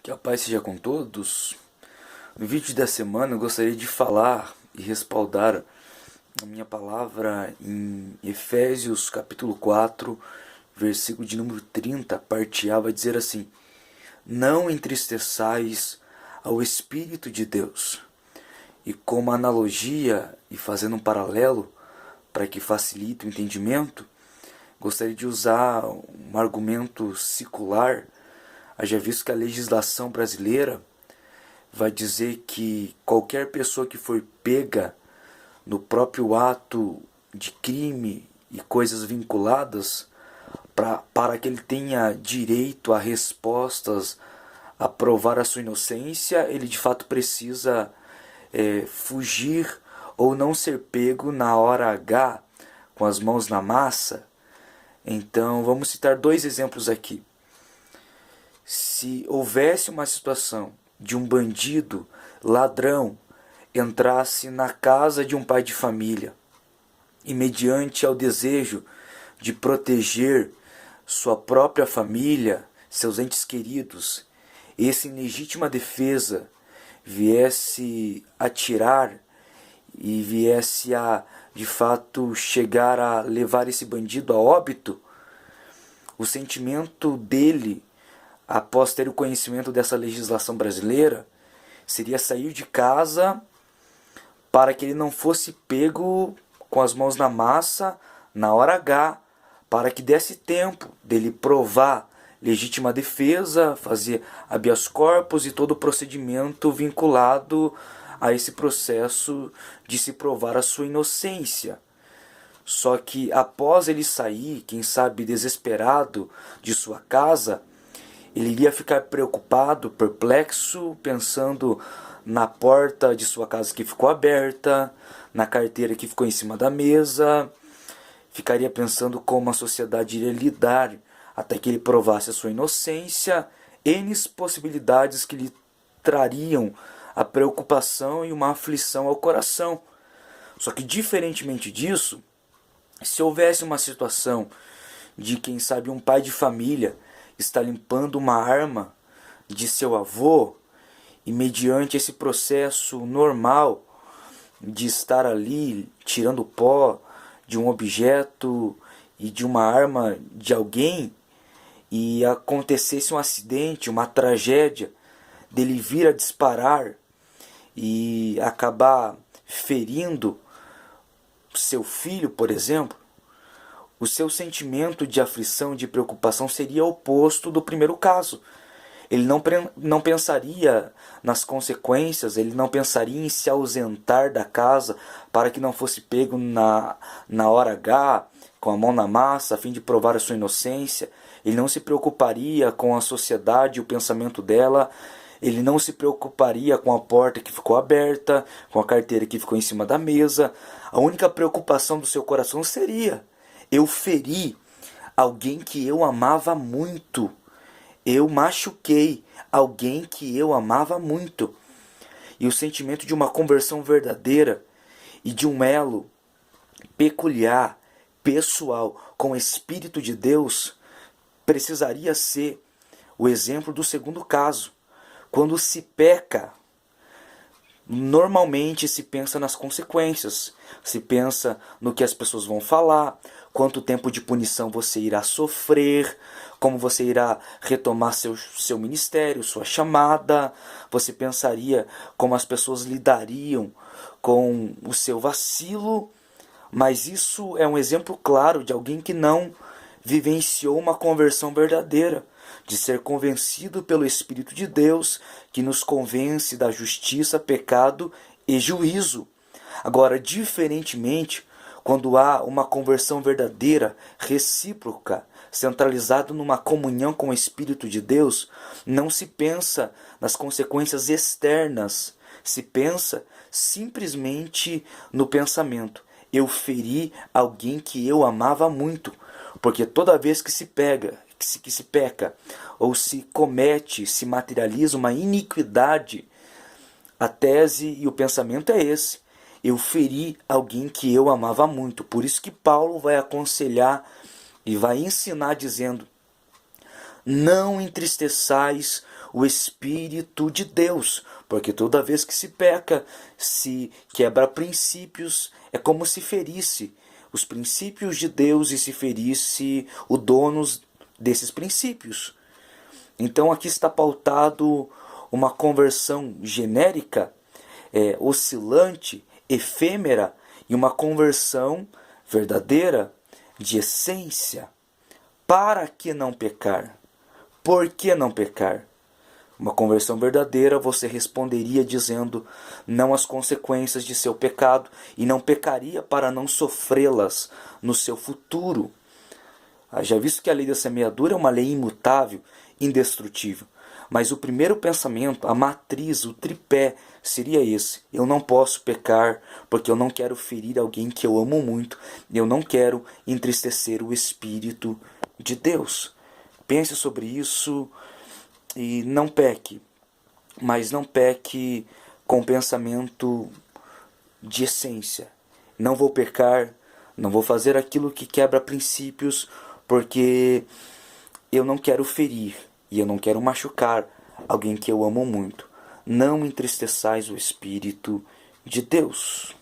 Que a paz seja com todos. No vídeo da semana eu gostaria de falar e respaldar a minha palavra em Efésios capítulo 4, versículo de número 30, parte A, vai dizer assim: Não entristeçais ao Espírito de Deus. E como analogia e fazendo um paralelo para que facilite o entendimento, gostaria de usar um argumento secular. Haja visto que a legislação brasileira vai dizer que qualquer pessoa que for pega no próprio ato de crime e coisas vinculadas, para que ele tenha direito a respostas, a provar a sua inocência, ele de fato precisa fugir ou não ser pego na hora H com as mãos na massa. Então vamos citar dois exemplos aqui. Se houvesse uma situação de um bandido, ladrão, entrasse na casa de um pai de família e, mediante ao desejo de proteger sua própria família, seus entes queridos, esse em legítima defesa viesse atirar e viesse a, de fato, chegar a levar esse bandido a óbito, o sentimento dele, após ter o conhecimento dessa legislação brasileira, seria sair de casa para que ele não fosse pego com as mãos na massa na hora H, para que desse tempo dele provar legítima defesa, fazer habeas corpus e todo o procedimento vinculado a esse processo de se provar a sua inocência. Só que após ele sair, quem sabe desesperado de sua casa, ele iria ficar preocupado, perplexo, pensando na porta de sua casa que ficou aberta, na carteira que ficou em cima da mesa. Ficaria pensando como a sociedade iria lidar até que ele provasse a sua inocência. N possibilidades que lhe trariam a preocupação e uma aflição ao coração. Só que, diferentemente disso, se houvesse uma situação de, quem sabe, um pai de família está limpando uma arma de seu avô, e mediante esse processo normal de estar ali tirando pó de um objeto e de uma arma de alguém, e acontecesse um acidente, uma tragédia, dele vir a disparar e acabar ferindo seu filho, por exemplo, o seu sentimento de aflição, de preocupação seria oposto do primeiro caso. Ele não pensaria nas consequências, ele não pensaria em se ausentar da casa para que não fosse pego na hora H, com a mão na massa, a fim de provar a sua inocência. Ele não se preocuparia com a sociedade e o pensamento dela. Ele não se preocuparia com a porta que ficou aberta, com a carteira que ficou em cima da mesa. A única preocupação do seu coração seria: eu feri alguém que eu amava muito. Eu machuquei alguém que eu amava muito. E o sentimento de uma conversão verdadeira e de um elo peculiar, pessoal, com o Espírito de Deus, precisaria ser o exemplo do segundo caso. Quando se peca, normalmente se pensa nas consequências, se pensa no que as pessoas vão falar, quanto tempo de punição você irá sofrer, como você irá retomar seu ministério, sua chamada. Você pensaria como as pessoas lidariam com o seu vacilo, mas isso é um exemplo claro de alguém que não vivenciou uma conversão verdadeira, de ser convencido pelo Espírito de Deus, que nos convence da justiça, pecado e juízo. Agora, diferentemente, quando há uma conversão verdadeira, recíproca, centralizada numa comunhão com o Espírito de Deus, não se pensa nas consequências externas, se pensa simplesmente no pensamento: eu feri alguém que eu amava muito. Porque toda vez que se peca, ou se comete, se materializa uma iniquidade, a tese e o pensamento é esse: eu feri alguém que eu amava muito. Por isso que Paulo vai aconselhar e vai ensinar dizendo: não entristeçais o Espírito de Deus, porque toda vez que se peca, se quebra princípios, é como se ferisse os princípios de Deus e se ferisse o dono desses princípios. Então aqui está pautado uma conversão genérica, oscilante, efêmera, e uma conversão verdadeira, de essência. Para que não pecar? Por que não pecar? Uma conversão verdadeira, você responderia dizendo não às consequências de seu pecado e não pecaria para não sofrê-las no seu futuro. Já visto que a lei da semeadura é uma lei imutável, indestrutível. Mas o primeiro pensamento, a matriz, o tripé, seria esse. Eu não posso pecar porque eu não quero ferir alguém que eu amo muito. Eu não quero entristecer o Espírito de Deus. Pense sobre isso e não peque. Mas não peque com pensamento de essência. Não vou pecar, não vou fazer aquilo que quebra princípios porque eu não quero ferir e eu não quero machucar alguém que eu amo muito. Não entristeçais o Espírito de Deus.